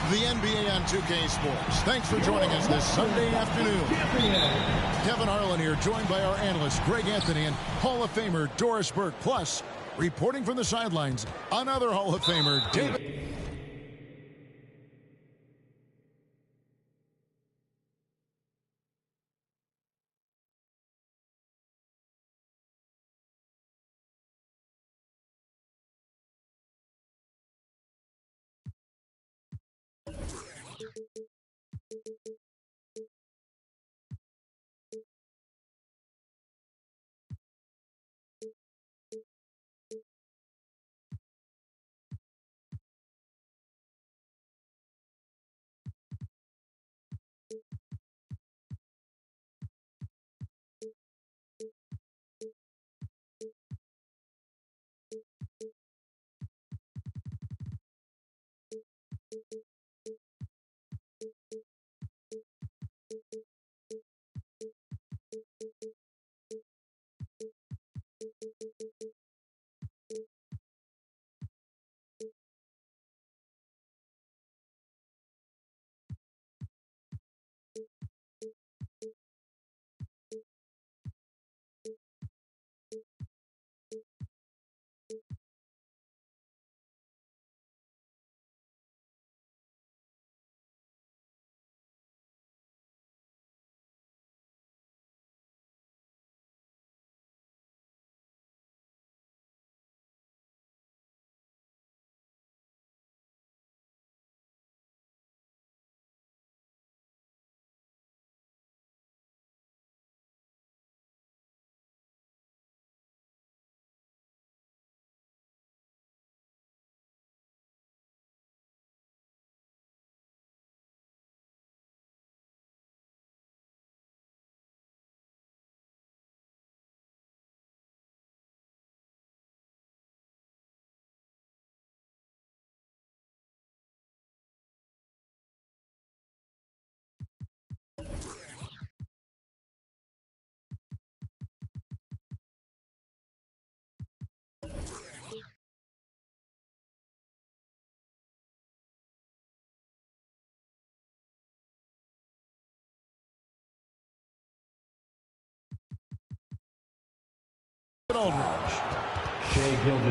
the NBA on 2K Sports. Thanks for joining us this Sunday afternoon. Kevin Harlan here, joined by our analyst Greg Anthony and Hall of Famer Doris Burke. Plus, reporting from the sidelines, another Hall of Famer, David.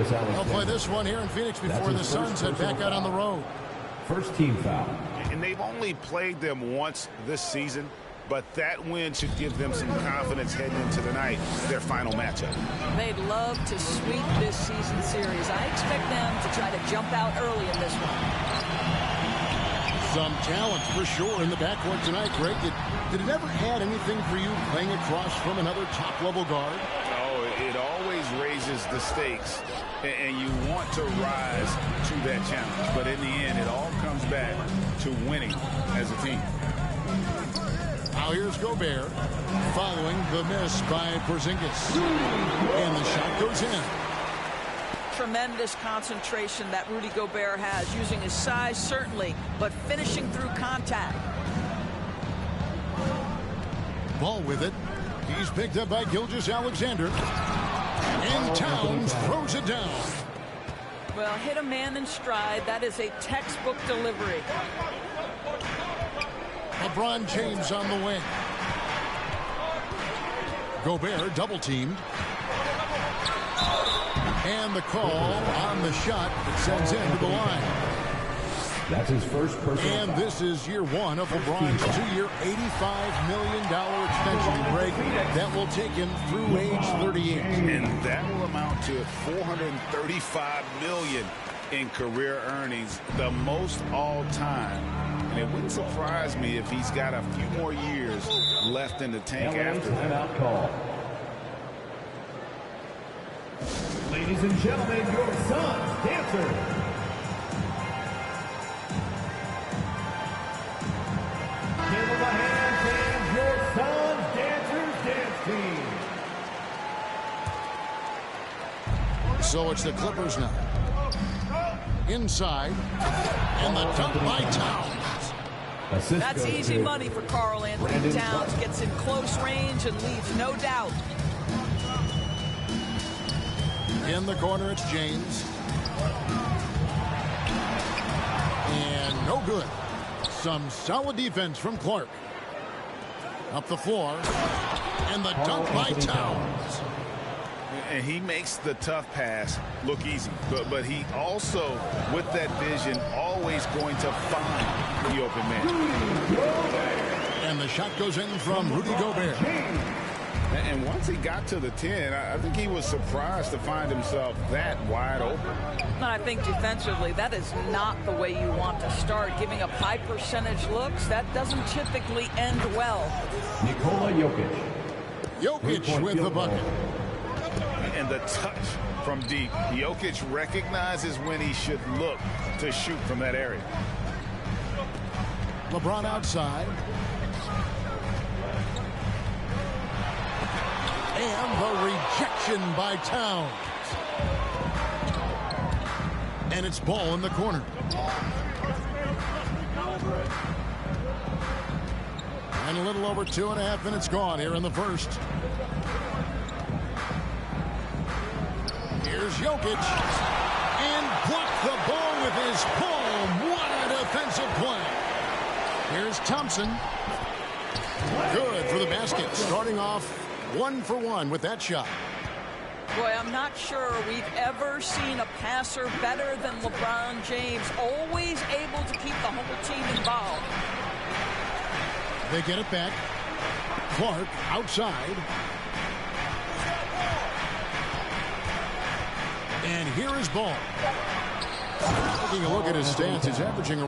They'll play this one here in Phoenix before the Suns head back out on the road. First team foul. And they've only played them once this season, but that win should give them some confidence heading into tonight, their final matchup. They'd love to sweep this season series. I expect them to try to jump out early in this one. Some talent for sure in the backcourt tonight, Greg. Did it ever add anything for you playing across from another top-level guard? It always raises the stakes, and you want to rise to that challenge. But in the end, it all comes back to winning as a team. Now here's Gobert following the miss by Porzingis. And the shot goes in. Tremendous concentration that Rudy Gobert has, using his size certainly, but finishing through contact. Ball with it. He's picked up by Gilgeous-Alexander. And Towns throws it down. Well, hit a man in stride. That is a textbook delivery. LeBron James on the wing. Gobert double teamed. And the call on the shot that sends him to the line. That's his first personal And foul. this is year one of LeBron's two-year, $85 million extension break that will take him through age 38. And that will amount to $435 million in career earnings, the most all time. And it wouldn't surprise me if he's got a few more years left in the tank after that. Timeout call. Ladies and gentlemen, your Suns dancer. Give them a hand, fans, your Suns Dancers Dance Team. So it's the Clippers now. Inside. And the dunk by Towns. That's easy money for Karl Anthony Towns. Gets in close range and leaves no doubt. In the corner, it's James. And no good. Some solid defense from Clark. Up the floor. And the dunk by Towns. And he makes the tough pass look easy. But he also, with that vision, always going to find the open man. And the shot goes in from Rudy Gobert. And once he got to the 10, I think he was surprised to find himself that wide open. I think defensively, that is not the way you want to start. Giving up high percentage looks, that doesn't typically end well. Nikola Jokic. Jokic with the bucket. And the touch from deep. Jokic recognizes when he should look to shoot from that area. LeBron outside. And the rejection by Towns. And it's ball in the corner. And a little over 2.5 minutes gone here in the first. Here's Jokic. And blocked the ball with his palm. What a defensive play. Here's Thompson. Good for the basket. Starting off 1 for 1 with that shot. Boy, I'm not sure we've ever seen a passer better than LeBron James. Always able to keep the whole team involved. They get it back. Clark outside. And here is Ball. Taking a look at his stats, he's averaging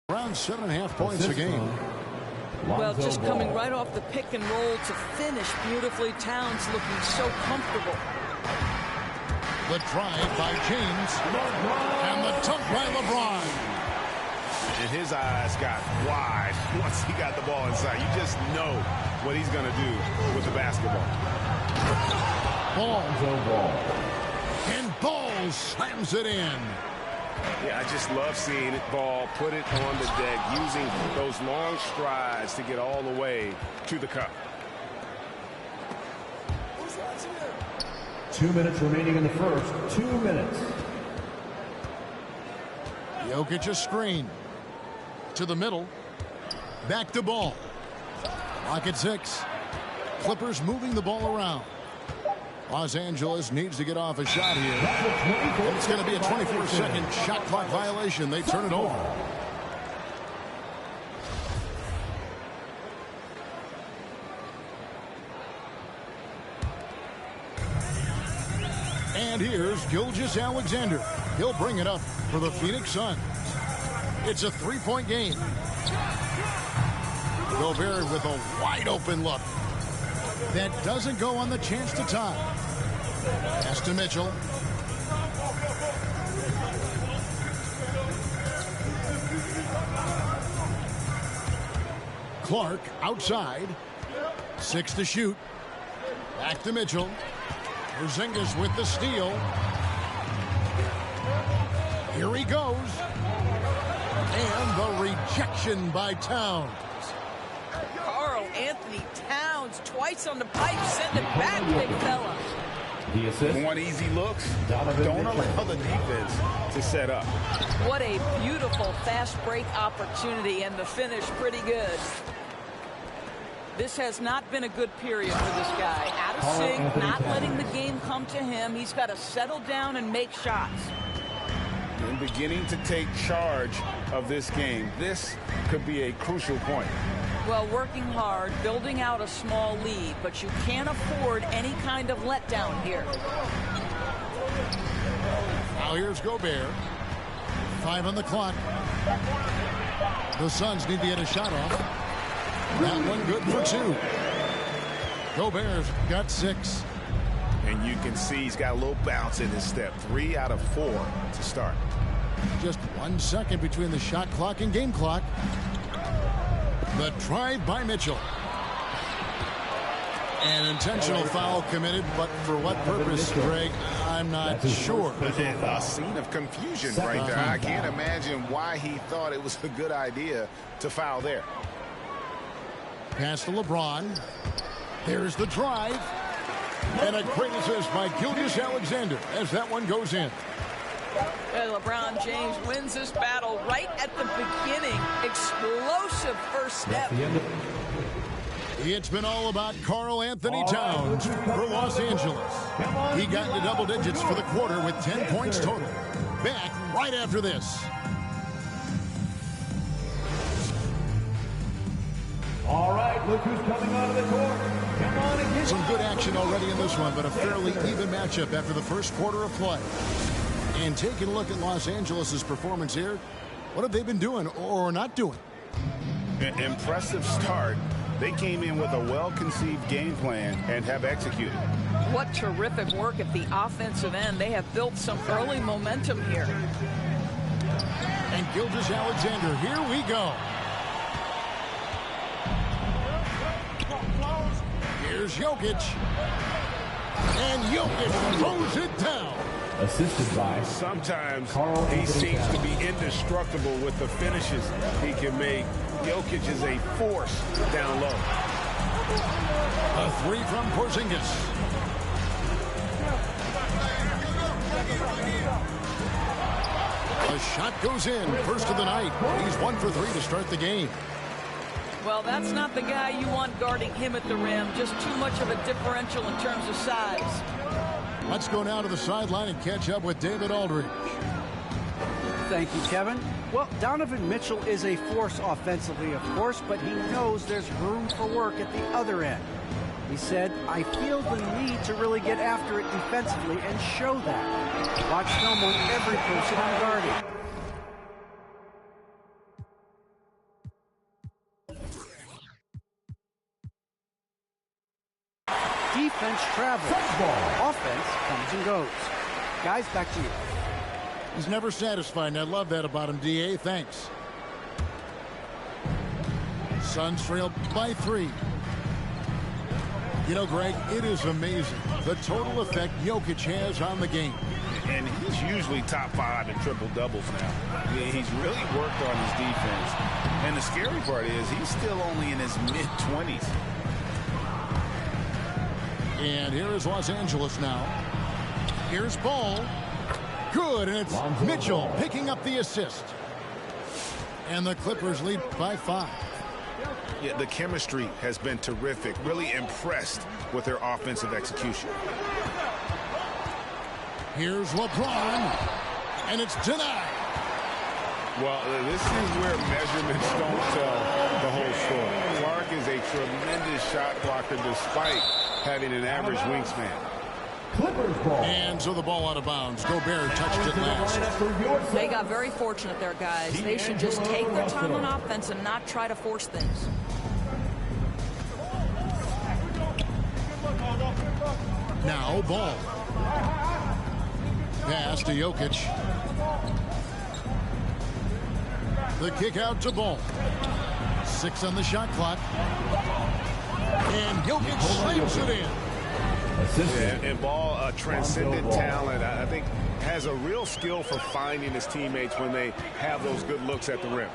around 7.5 points a game. Well, just coming right off the pick and roll to finish beautifully. Towns looking so comfortable. The drive by James. And the dunk by LeBron. And his eyes got wide once he got the ball inside. You just know what he's going to do with the basketball. Ball. And Ball slams it in. Yeah, I just love seeing it. Ball, put it on the deck, using those long strides to get all the way to the cup. 2 minutes remaining in the first. 2 minutes. Jokic a screen. To the middle. Back to Ball. Clock at 6. Clippers moving the ball around. Los Angeles needs to get off a shot here. And it's going to be a 24-second shot clock violation. They turn it over. And here's Gilgeous-Alexander. He'll bring it up for the Phoenix Suns. It's a 3-point game. Gobert with a wide open look. That doesn't go on the chance to tie. Pass to Mitchell. Clark outside. 6 to shoot. Back to Mitchell. Porzingis with the steal. Here he goes. And the rejection by Towns. Anthony Towns twice on the pipe. Send it back, big fella. The assist. One easy looks. Don't allow the defense to set up. What a beautiful fast break opportunity, and the finish pretty good. This has not been a good period for this guy. Out of sync, not letting the game come to him. He's got to settle down and make shots. And beginning to take charge of this game. This could be a crucial point. Well, working hard, building out a small lead, but you can't afford any kind of letdown here. Now here's Gobert. 5 on the clock. The Suns need to get a shot off. That one good for 2. Gobert's got 6. And you can see he's got a little bounce in his step. 3 out of 4 to start. Just 1 second between the shot clock and game clock. The drive by Mitchell. An intentional foul committed, but for what purpose, Greg, I'm not sure. A scene of confusion right there. I can't imagine why he thought it was a good idea to foul there. Pass to LeBron. There's the drive. And a great assist by Gilgeous-Alexander as that one goes in. And LeBron James wins this battle right at the beginning. Explosive first step. It's been all about Karl Anthony Towns for Los Angeles. He got into double digits for the quarter with 10 points total. Back right after this. All right, look who's coming onto the court. Come on and get Some good action already in this one, but a fairly even matchup after the first quarter of play. And taking a look at Los Angeles' performance here, what have they been doing or not doing? Impressive start. They came in with a well-conceived game plan and have executed. What terrific work at the offensive end. They have built some early momentum here. And Gilgeous-Alexander, here we go. Here's Jokic. And Jokic throws it down. Assisted by Sometimes Karl he Anthony seems to Towns. be indestructible with the finishes he can make. Jokic is a force down low. A three from Porzingis. The shot goes in. First of the night. He's 1 for 3 to start the game. Well, that's not the guy you want guarding him at the rim. Just too much of a differential in terms of size. Let's go now to the sideline and catch up with David Aldridge. Thank you, Kevin. Well, Donovan Mitchell is a force offensively, of course, but he knows there's room for work at the other end. He said, I feel the need to really get after it defensively and show that. Watch film on every person I'm guarding. Defense travels. Offense comes and goes. Guys, back to you. He's never satisfied, and I love that about him, D.A. Thanks. Suns trail by 3. You know, Greg, it is amazing the total effect Jokic has on the game. And he's usually top 5 in triple-doubles now. He's really worked on his defense. And the scary part is he's still only in his mid-20s. And here is Los Angeles now. Here's Ball. Good, and it's Mitchell picking up the assist. And the Clippers lead by 5. Yeah, the chemistry has been terrific. Really impressed with their offensive execution. Here's LeBron, and it's denied. Well, this is where measurements don't tell the whole story. Clark is a tremendous shot blocker despite having an average wingspan. Clippers ball. And so the ball out of bounds. Gobert touched it last. They got very fortunate there, guys. They should just take their time on offense and not try to force things. Now Ball. Pass to Jokic. The kick out to Ball. 6 on the shot clock. And Jokic slams it in. And Ball, a transcendent talent, I think, has a real skill for finding his teammates when they have those good looks at the rim.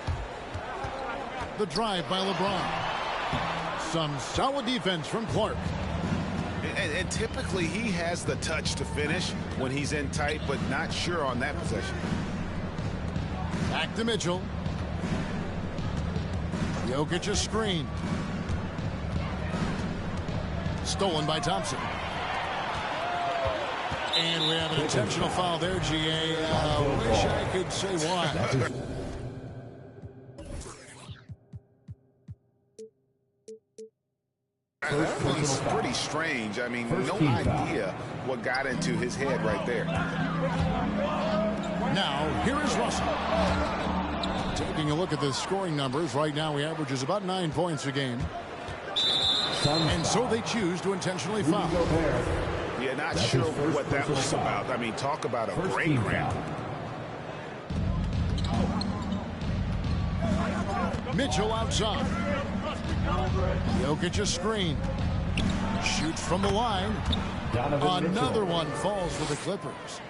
The drive by LeBron. Some solid defense from Clark. And typically he has the touch to finish when he's in tight, but not sure on that possession. Back to Mitchell. Jokic a screen. Stolen by Thompson. And we have an intentional foul there, G.A. Wish I could say why. That one's pretty strange. I mean, no idea what got into his head right there. Now, here is Russell. Taking a look at the scoring numbers, right now he averages about 9 points a game. And so they choose to intentionally foul. Yeah, not sure what that was about. I mean, talk about a brain cramp. Mitchell outside. Jokic a screen. Shoots from the line. Another one falls for the Clippers.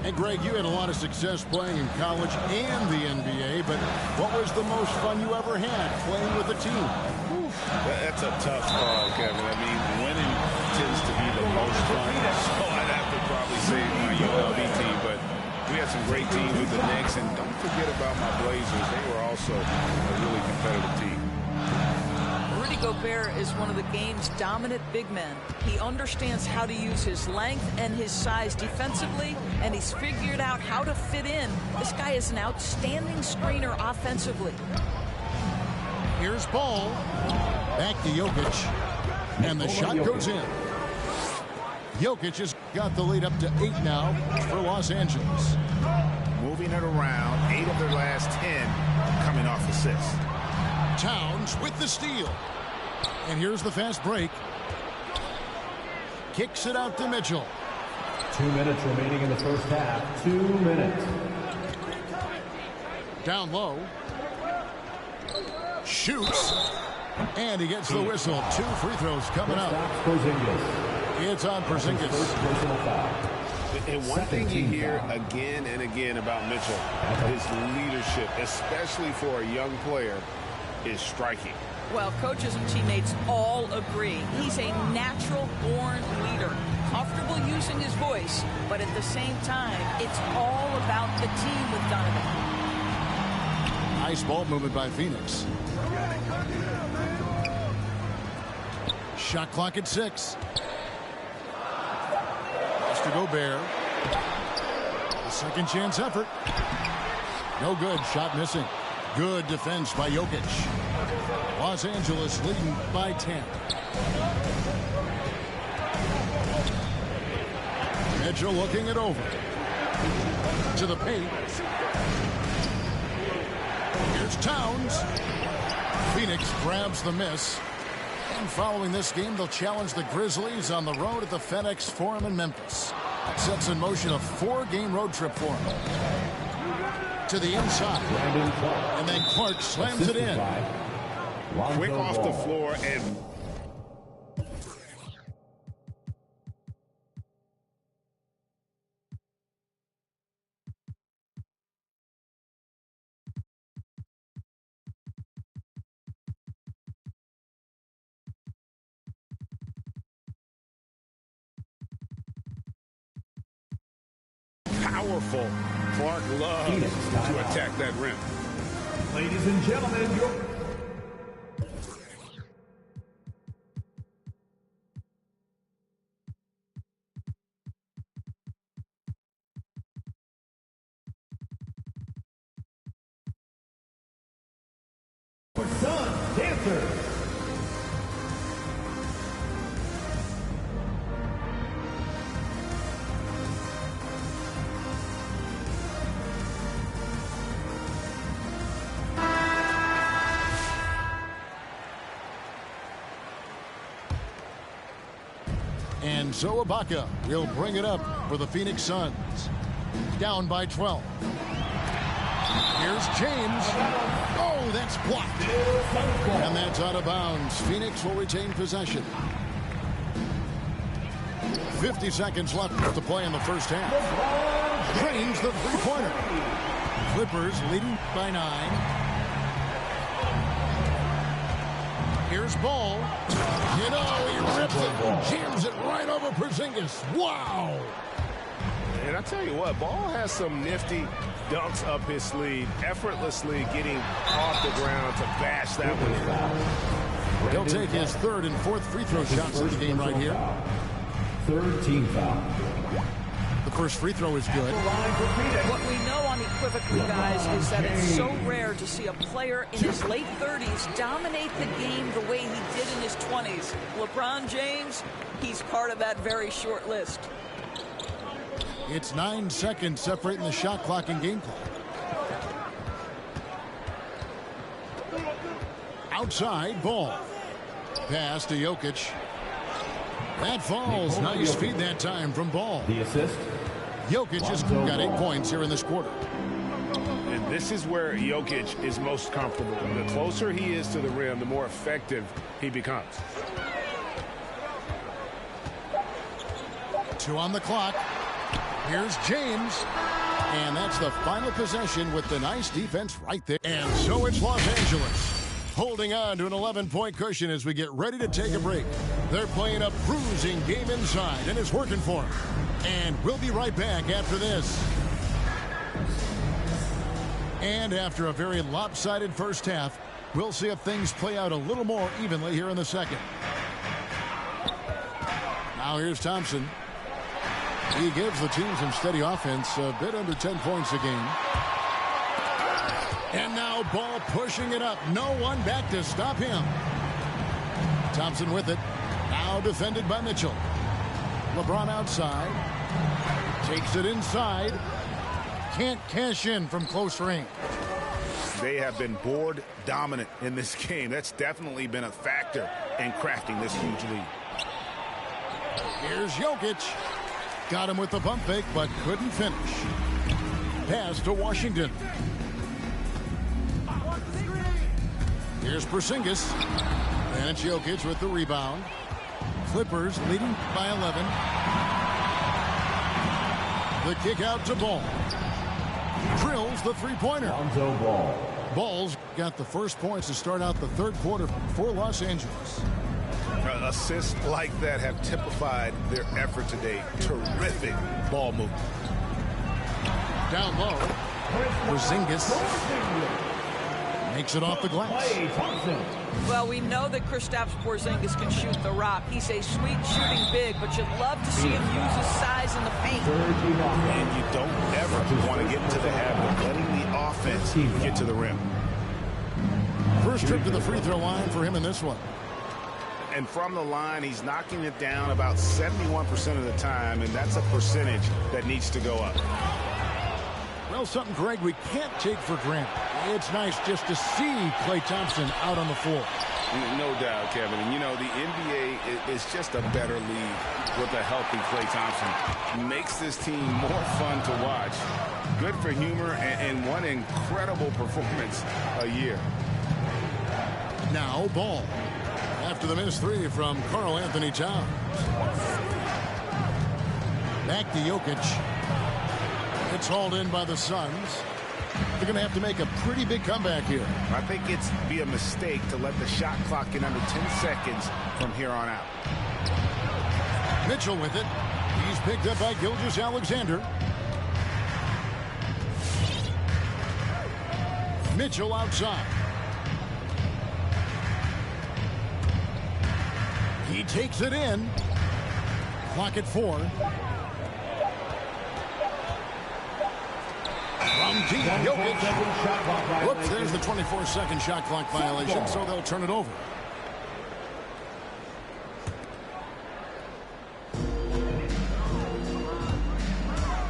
And Greg, you had a lot of success playing in college and the NBA, but what was the most fun you ever had playing with a team? That's a tough call, Kevin. I mean, winning tends to be the fun. So I'd have to probably say my UNLV team, but we had some great teams with the Knicks, and don't forget about my Blazers. They were also a really competitive team. Rudy Gobert is one of the game's dominant big men. He understands how to use his length and his size defensively, and he's figured out how to fit in. This guy is an outstanding screener offensively. Here's Ball. Back to Jokic. And the shot goes in. Jokic has got the lead up to 8 now for Los Angeles. Moving it around, 8 of their last 10 coming off assists. Towns with the steal. And here's the fast break. Kicks it out to Mitchell. 2 minutes remaining in the first half. 2 minutes. Down low. Shoots. And he gets the whistle. 2 free throws coming up. It's on Porzingis. And one thing you hear again and again about Mitchell, his leadership, especially for a young player, is striking. Well, coaches and teammates all agree. He's a natural-born leader, comfortable using his voice, but at the same time, it's all about the team with Donovan. Nice ball movement by Phoenix. Shot clock at 6. Pass to Gobert. The second chance effort. No good. Shot missing. Good defense by Jokic. Los Angeles leading by 10. Mitchell looking it over. To the paint. Here's Towns. Phoenix grabs the miss. And following this game, they'll challenge the Grizzlies on the road at the FedEx Forum in Memphis. That sets in motion a 4-game road trip for them. To the inside. And then Clark slams it in. Quick off the floor and... powerful. Clark loves to attack that rim. Ladies and gentlemen, your... Suns dancers. And so Ibaka will bring it up for the Phoenix Suns. Down by 12. Here's James. Oh, that's blocked. And that's out of bounds. Phoenix will retain possession. 50 seconds left to play in the first half. Drains the three-pointer. Clippers leading by 9. Here's Ball. You know, he rips it and jams it right over Porzingis. Wow. And I tell you what, Ball has some nifty dunks up his sleeve, effortlessly getting off the ground to bash that one in. He'll take his 3rd and 4th free throw shots of the game right here. 3rd team foul. The first free throw is good. What we know unequivocally, guys, is that it's so rare to see a player in his late 30s dominate the game the way he did in his 20s. LeBron James, he's part of that very short list. It's 9 seconds separating the shot clock and game clock. Outside, Ball. Pass to Jokic. That falls. Nice feed that time from Ball. The assist. Jokic has got 8 points here in this quarter. And this is where Jokic is most comfortable. The closer he is to the rim, the more effective he becomes. 2 on the clock. Here's James. And that's the final possession with the nice defense right there. And so it's Los Angeles holding on to an 11-point cushion as we get ready to take a break. They're playing a bruising game inside, and it's working for them. And we'll be right back after this. And after a very lopsided first half, we'll see if things play out a little more evenly here in the second. Now here's Thompson. He gives the team some steady offense, a bit under 10 points a game. And now Ball pushing it up. No one back to stop him. Thompson with it. Now defended by Mitchell. LeBron outside. Takes it inside. Can't cash in from close range. They have been board dominant in this game. That's definitely been a factor in crafting this huge lead. Here's Jokic. Got him with the pump fake, but couldn't finish. Pass to Washington. Here's Porzingis. And it's Jokic with the rebound. Clippers leading by 11. The kick out to Ball. Drills the three-pointer. Lonzo Ball. Ball's got the first points to start out the third quarter for Los Angeles. Assists like that have typified their effort today. Terrific ball movement. Down low. Porzingis makes it off the glass. Well, we know that Kristaps Porzingis can shoot the rock. He's a sweet shooting big, but you'd love to see him use his size in the paint. And you don't ever want to get into the habit of letting the offense get to the rim. First trip to the free throw line for him in this one. And from the line, he's knocking it down about 71% of the time, and that's a percentage that needs to go up. Well, something, Greg, we can't take for granted. It's nice just to see Klay Thompson out on the floor. No doubt, Kevin. And, you know, the NBA is just a better league with a healthy Klay Thompson. Makes this team more fun to watch. Good for humor and one incredible performance a year. Now Ball. After the missed three from Karl Anthony Towns. Back to Jokic. It's hauled in by the Suns. They're going to have to make a pretty big comeback here. I think it's be a mistake to let the shot clock get under 10 seconds from here on out. Mitchell with it. He's picked up by Gilgeous-Alexander. Mitchell outside. He takes it in. Clock at 4. From deep, Jokic. Whoops, there's the 24-second shot clock violation, so they'll turn it over.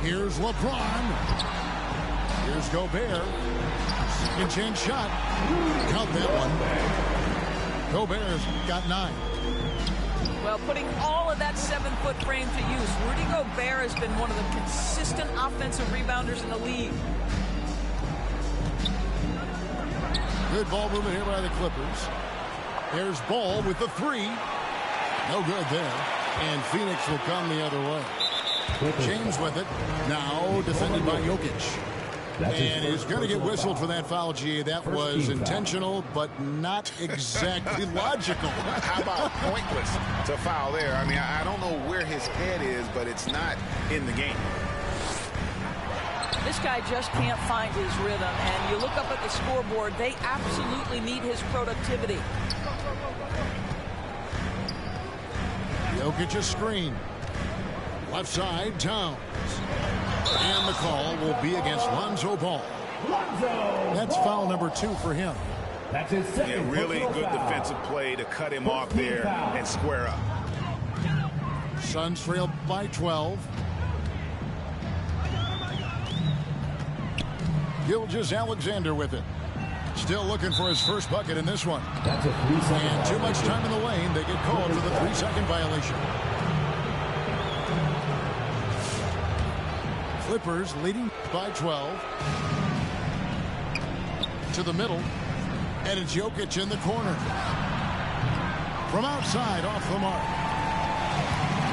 Here's LeBron. Here's Gobert. Second chance shot. Count that one. Gobert's got 9. Well, putting all of that 7-foot frame to use, Rudy Gobert has been one of the consistent offensive rebounders in the league. Good ball movement here by the Clippers. There's Ball with the 3. No good there. And Phoenix will come the other way. James with it. Now defended by Jokic. And he's going to get whistled for that foul, G. That was intentional, but not exactly logical. How about pointless to foul there? I mean, I don't know where his head is, but it's not in the game. This guy just can't find his rhythm, and you look up at the scoreboard, they absolutely need his productivity. Jokic's screen. Left side, Towns. And the call will be against Lonzo Ball. That's foul number 2 for him. That's his second. Yeah, really good defensive play to cut him off there and square up. Suns trail by 12. Gilgeous-Alexander with it. Still looking for his first bucket in this one. That's a 3-second. And too much time in the lane. They get called for the 3-second violation. Clippers leading by 12. To the middle. And it's Jokic in the corner. From outside, off the mark.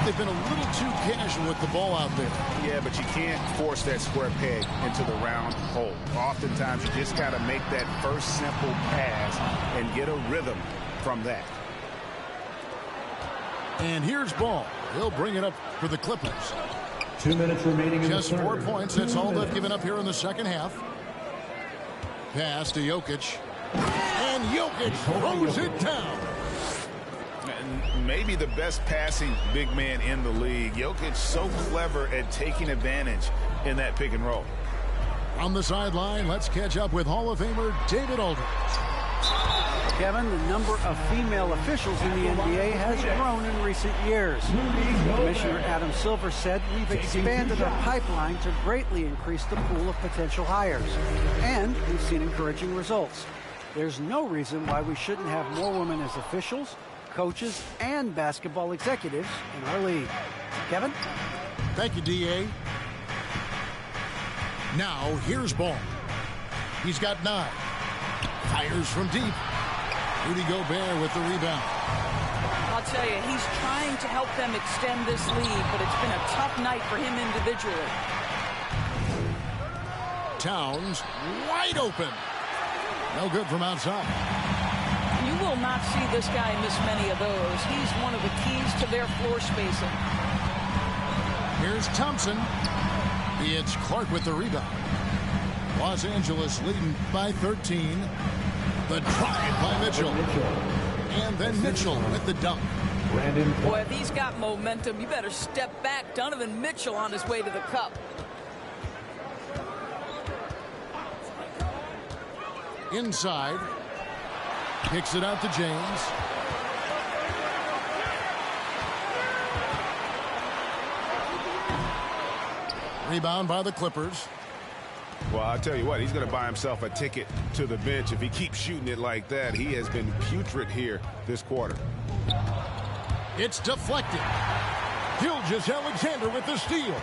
They've been a little too casual with the ball out there. Yeah, but you can't force that square peg into the round hole. Oftentimes, you just got to make that first simple pass and get a rhythm from that. And here's ball. He'll bring it up for the Clippers. 2 minutes remaining in Just the third. 4 points. That's all they've given up here in the second half. Pass to Jokic. And Jokic throws it down. Maybe the best passing big man in the league. Jokic so clever at taking advantage in that pick and roll. On the sideline, let's catch up with Hall of Famer David Aldridge. Kevin, the number of female officials in the NBA has grown in recent years. Commissioner Adam Silver said, "We've expanded our pipeline to greatly increase the pool of potential hires, and we've seen encouraging results. There's no reason why we shouldn't have more women as officials, coaches, and basketball executives in our league." Kevin? Thank you, D.A. Now, here's ball. He's got 9. Fires from deep. Rudy Gobert with the rebound. I'll tell you, he's trying to help them extend this lead, but it's been a tough night for him individually. Towns wide open. No good from outside. You will not see this guy miss many of those. He's one of the keys to their floor spacing. Here's Thompson. It's Clark with the rebound. Los Angeles leading by 13. The drive by Mitchell. And then Mitchell with the dunk. Boy, if he's got momentum, you better step back. Donovan Mitchell on his way to the cup. Inside. Kicks it out to James. Rebound by the Clippers. Well, I'll tell you what, he's going to buy himself a ticket to the bench if he keeps shooting it like that. He has been putrid here this quarter. It's deflected. Gilgeous-Alexander with the steal.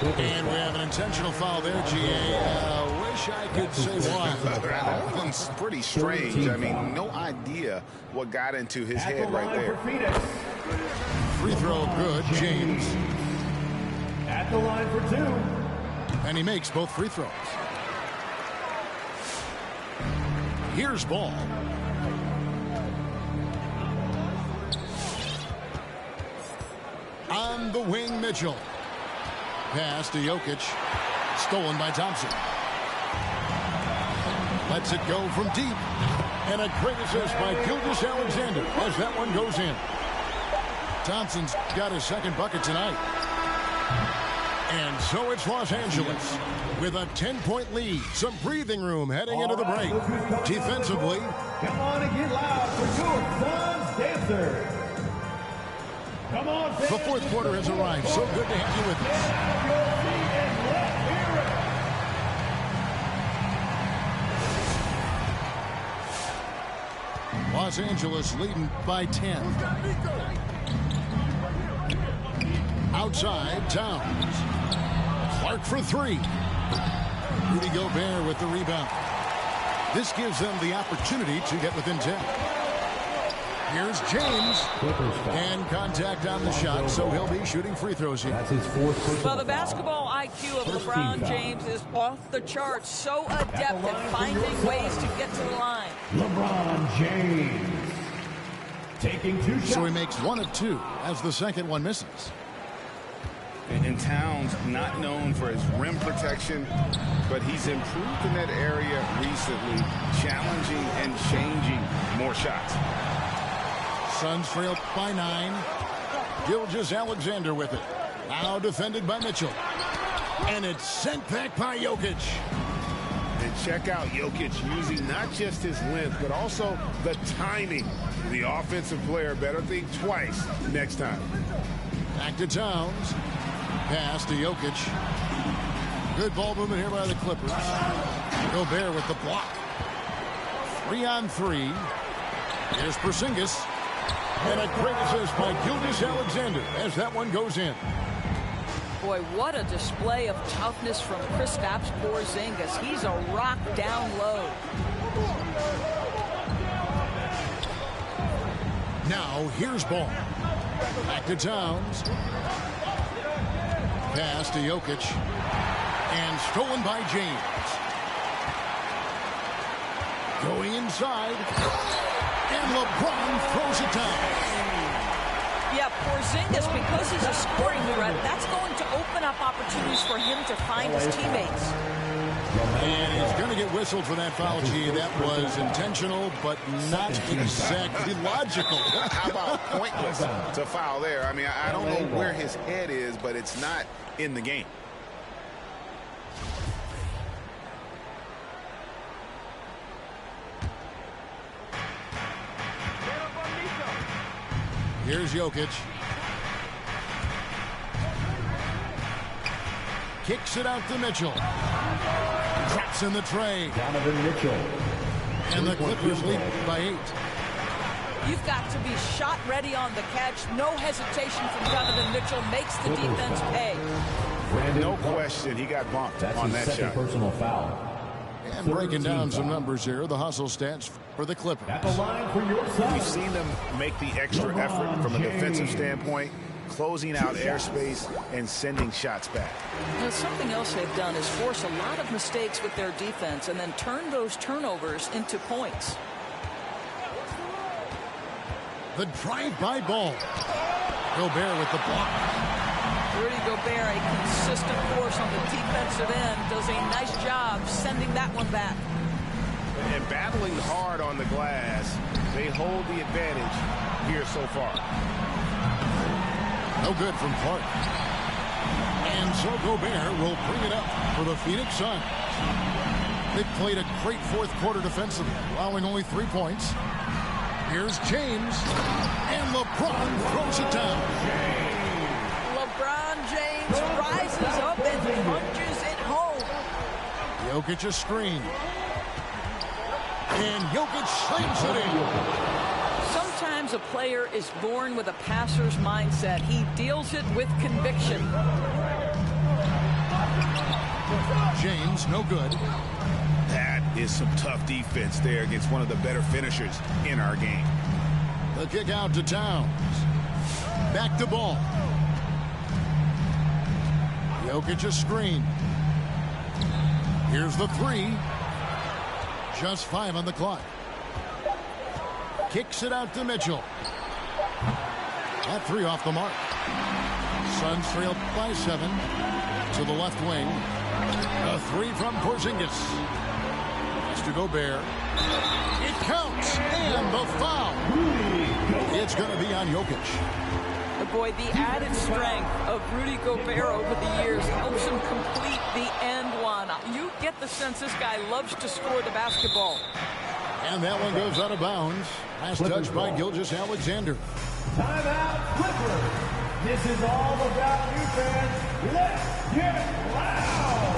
And we have an intentional foul there, G.A. Wish I could say why. That one's pretty strange. I mean, no idea what got into his head right there. Free throw good, James. At the line for 2. And he makes both free throws. Here's ball. On the wing, Mitchell. Pass to Jokic. Stolen by Thompson. Lets it go from deep. And a great assist by Gilgeous-Alexander as that one goes in. Thompson's got his second bucket tonight. And so it's Los Angeles with a 10-point lead. Some breathing room heading into the break. Defensively. Come on and get loud for your son's dancers. Come on, fans. The fourth quarter has arrived. So good to have you with us. Get out of your seat and let's hear it. Los Angeles leading by 10. Outside, Towns. Clark for 3. Rudy Gobert with the rebound. This gives them the opportunity to get within 10. Here's James. And contact on the shot, so he'll be shooting free throws here. That's his 4th personal Well, the basketball IQ of LeBron James is off the charts. So adept at finding ways to get to the line. LeBron James taking 2 shots. So he makes 1 of 2 as the second one misses. And Towns, not known for his rim protection, but he's improved in that area recently, challenging and changing more shots. Suns trail by 9. Gilgeous-Alexander with it. Now defended by Mitchell. And it's sent back by Jokic. And check out Jokic using not just his length, but also the timing. The offensive player better think twice next time. Back to Towns. Pass to Jokic. Good ball movement here by the Clippers. Gobert with the block. 3-on-3. Here's Porzingis. And a great assist by Gilgeous-Alexander as that one goes in. Boy, what a display of toughness from Kristaps Porzingis. He's a rock down low. Now here's ball. Back to Towns. Pass to Jokic. And stolen by James. Going inside. And LeBron throws it down. Yeah, Porzingis, because he's a scoring threat, that's going to open up opportunities for him to find his teammates. And he's going to get whistled for that foul, G. That was intentional, but not exactly logical. How about pointless to foul there? I mean, I don't know where his head is, but it's not in the game. Here's Jokic. Kicks it out to Mitchell. Traps in the tray. Donovan Mitchell. And the Clippers lead by 8. You've got to be shot ready on the catch. No hesitation from Donovan Mitchell. Makes the defense pay. No question, he got bumped on that shot. Personal foul. And breaking down some numbers here, the hustle stats for the Clippers. At the line for your side. We've seen them make the extra effort from a defensive standpoint, closing out airspace and sending shots back. Now, something else they've done is force a lot of mistakes with their defense and then turn those turnovers into points. The drive-by ball. Gobert with the block. Rudy Gobert, a consistent force on the defensive end, does a nice job sending that one back. And battling hard on the glass, they hold the advantage here so far. No good from Clark. And so Gobert will bring it up for the Phoenix Suns. They played a great fourth quarter defensively, allowing only 3 points. Here's James, and LeBron throws it down. LeBron James rises up and punches it home. Jokic a screen. And Jokic slams it in. Sometimes a player is born with a passer's mindset. He deals it with conviction. James, no good. That is some tough defense there against one of the better finishers in our game. The kick out to Towns. Back to ball. Jokic a screen. Here's the 3. Just 5 on the clock. Kicks it out to Mitchell. That 3 off the mark. Suns trail by 7 to the left wing. A 3 from Porzingis. It's to Gobert. It counts, and the foul. It's going to be on Jokic. Boy, the added strength of Rudy Gobert over the years helps him complete the end one. You get the sense this guy loves to score the basketball. And that one goes out of bounds. Last touch by Gilgeous-Alexander. Timeout, Clippers. This is all about defense. Let's get loud.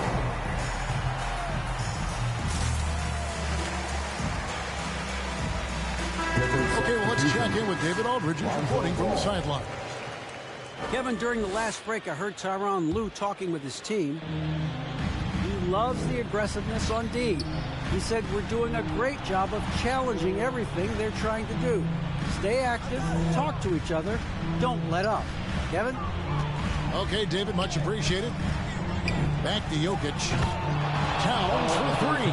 Okay, well, let's check in with David Aldridge reporting from the sideline. Kevin, during the last break, I heard Tyronn Lue talking with his team. He loves the aggressiveness on D. He said, we're doing a great job of challenging everything they're trying to do. Stay active, talk to each other, don't let up. Kevin? Okay, David, much appreciated. Back to Jokic. Towns for 3.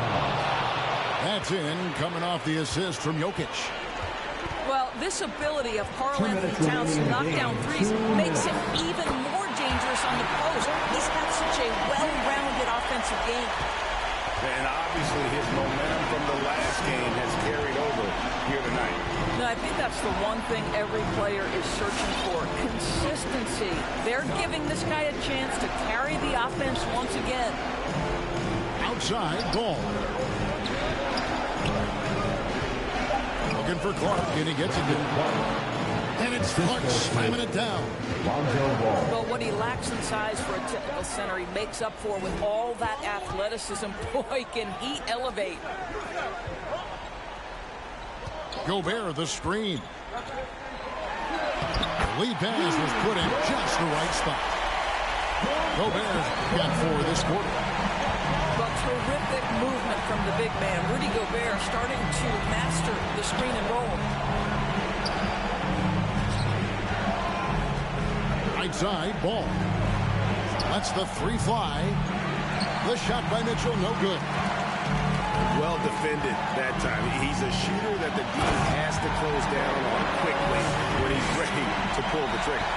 That's in, coming off the assist from Jokic. Well, this ability of Karl-Anthony Towns to knock down threes makes him even more dangerous on the post. He's got such a well-rounded offensive game. And obviously his momentum from the last game has carried over here tonight. No, I think that's the one thing every player is searching for, consistency. They're giving this guy a chance to carry the offense once again. Outside ball. Looking for Clark, and he gets it. And it's Clark slamming it down. Well, what he lacks in size for a typical center, he makes up for with all that athleticism. Boy, can he elevate. Gobert, the screen. The lead pass was put in just the right spot. Gobert got 4 this quarter. But terrific movement from the big man. Rudy Gobert starting to master the screen and roll. Right side, ball. That's the 3 fly. The shot by Mitchell, no good. Well defended that time. He's a shooter that the D has to close down on quickly when he's ready to pull the trigger.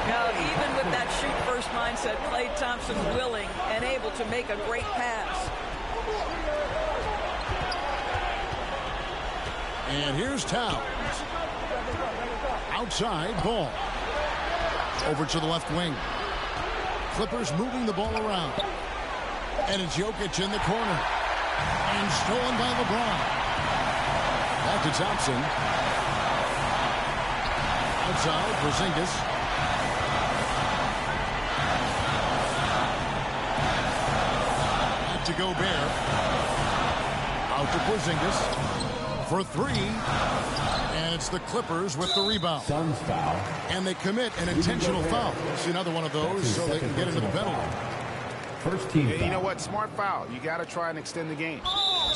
Now, even with that shoot-first mindset, Klay Thompson's willing and able to make a great pass. And here's Towns. Outside ball. Over to the left wing. Clippers moving the ball around. And it's Jokic in the corner. And stolen by LeBron. Back to Thompson. Outside, Porzingis. Back to Gobert. Out to Porzingis. For three. And it's the Clippers with the rebound. Suns foul. And they commit an intentional foul. See another one of those so they can get into the penalty. First team And foul. you know what? Smart foul. You got to try and extend the game.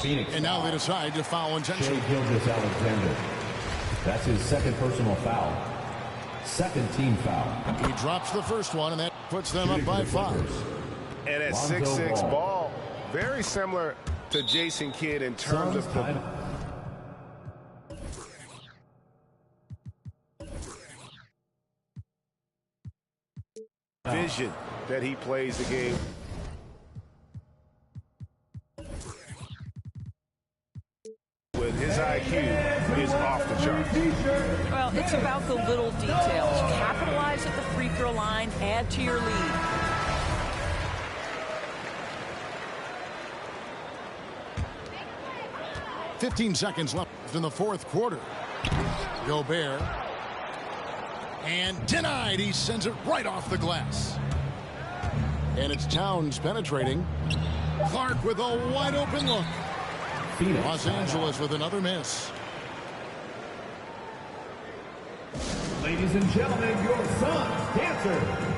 Phoenix And now foul. they decide to foul intentionally. Shai Gilgeous-Alexander. That's his second personal foul. Second team foul. He drops the first one, and that puts them up by 5. And at Lonzo 6'6" Ball. Ball, very similar to Jason Kidd in terms Suns of time. the vision that he plays the game. With his IQ is off the charts. Well, it's about the little details. Capitalize at the free throw line, add to your lead. $15 seconds left in the fourth quarter. Gobert. And denied. He sends it right off the glass. And it's Towns penetrating. Clark with a wide open look. Phoenix. Los Angeles with another miss. Ladies and gentlemen, your Suns dancer.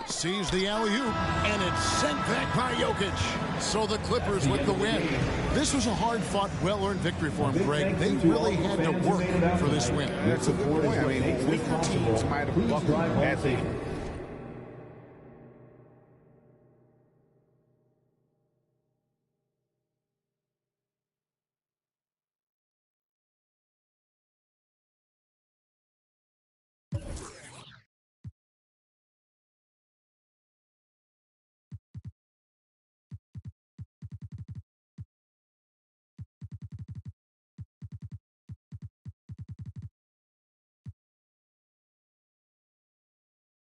Sees the alley-oop, and it's sent back by Jokic. So the Clippers with the win. This was a hard-fought, well-earned victory for them, Greg. They really had to work for this win. That's a good point. I mean, weaker teams might have buckled at the